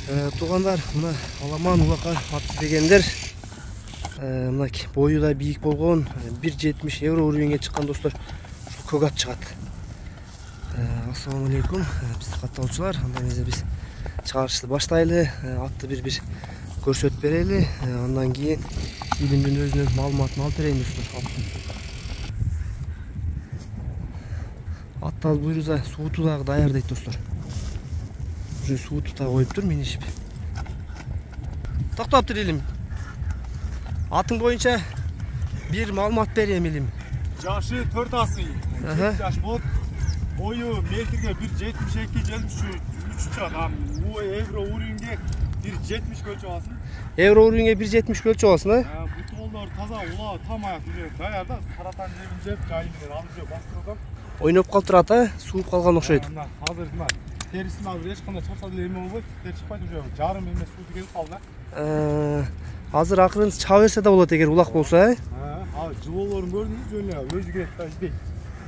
Туғандар, мына аламан улақа ат дегендер. Мына бойы да биік болған, 1,70 евро уровенге шыққан достар. Көк ат шығады. Ассалаумалейкум, бізді қаттаушылар. Андан кезде біз шығарышты баштайлы, атты бір көрсөтіп берелі. Андан кейін илимдин өзүнүн маалыматын алып берейин достар. Аттал буйруза сууту дагы даяр дейт достар. Уже сууту да коюп тур минишип. Токтоп тур илим. Атың боюнча бир маалымат берем илим. Жашы 4 асы. 7 жаш болуп, бою метрге 1,72-73 чакан. Bu евро уровенге 1,70 көлчү алсын. Евро уровенге 1,70 көлчү алсын, а? Bu толдор таза ула там аяк үзе даярда, каратан жерин жеп, жайын менен алып жеп бастырган. Ойноп калтырат, а? Сууп калган окшойт. Азыр мына терисин азыр эч кандай чапса деле эме болбойт. Тер чыкпайт уже. Жарым эмес суу келип калды. Азыр акырын чаба берсе да болот эгер улак болсо, а? Жылоолорун көрдүңүз, жөн өзү келет да издейт.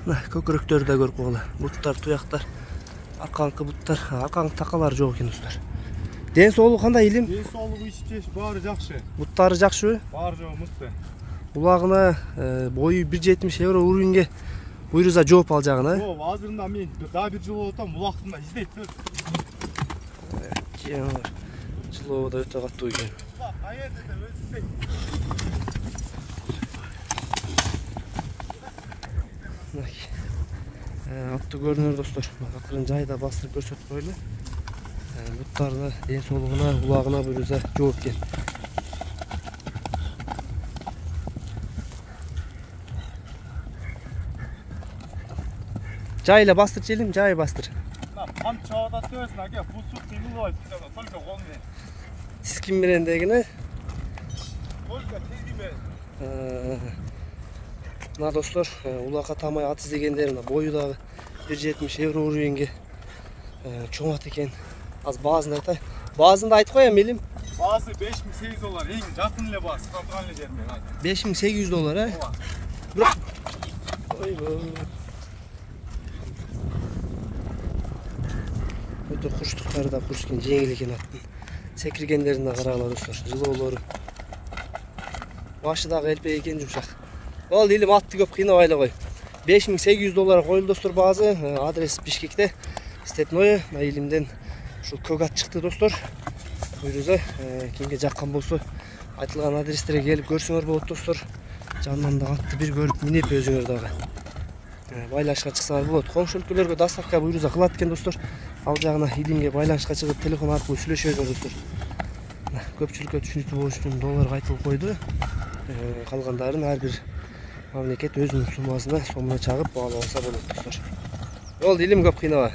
Көкүрөктөрдү да көрүп койгула. Буттар, туяктар, аркаңкы буттар, аркаңкы такалар жок экен достар. Ден соолугу кандай илим? Ден соолугу ичип-чечип баары жакшы. Буттары жакшыбы? Баары жок, мыкты. Улагына бою 1,70 евро уровенге буйруза жооп алжагына. Жок, азырында мен дагы бир жыл отам, улактын да издейт. Жылоо да өтө каттуу экен. Каерде да өзү издейт. Атты көрүнөр достор. Акырын жайда бастырып көрсөтүп коелу. Буттарына, ден соолугуна, улагына буйруза жооп экен. Жайла бастыр желим, жай бастыр. Там чабада төсүн аке, бул суу кыймылбайт, только кол менен. Тискин менен дегене. Только тизги менен. Мына достор, улакка тамай ат издегендер, мына бою дагы 1,70 евро уровенге чоң ат экен. Аз баазын айтайын. Баазын да айтып коем элим. Баасы $5,800, эң жакын эле баасы, калтырган эле жеринен айт. $5,800, а? Бирок ойбой. Өтө курчтуктары да курч экен, жеңил экен аттын. Секиргендерин да карагыла достор, жылоолору. Башы дагы элпек экен, жумшак. Ол илим атты көп кыйнабай эле кой. $5,800 коюлду достор баазы. Адрес Бишкекте. Степное, илимден ушул көк ат чыкты достор. Буйруза кимге жаккан болсо айтылган адрестерге келип көрсөңөр болот достор. Жанынан да атты бир көрүп минип өзүңөр дагы байланышка чыксаңар болот. Коңшу өлкөлөргө доставка буйруза кылат экен достор. Ал жагына илимге байланышка чыгып телефон аркылуу сүйлөшөңөр достор. Көпчүлүккө түшүнүктүү болуш үчүн долларга айтылып койду. Калгандарын ар бир мамлекет өзүнүн суммасына сомуна чагып баалап алса болот достор. Ол илим көп кыйнабай.